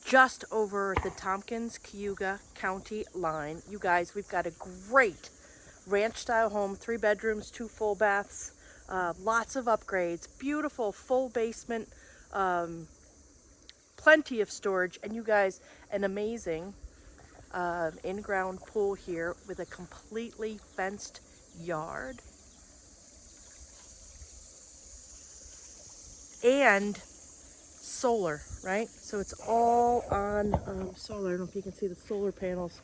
just over the Tompkins-Cayuga County line. You guys, we've got a great ranch-style home, 3 bedrooms, 2 full baths, lots of upgrades, beautiful full basement, plenty of storage, and you guys, an amazing in-ground pool here with a completely fenced yard. And solar, right? So it's all on solar. I don't know if you can see the solar panels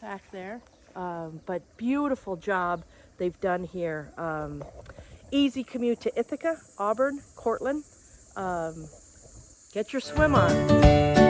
back there. But beautiful job they've done here. Easy commute to Ithaca, Auburn, Cortland. Get your swim on.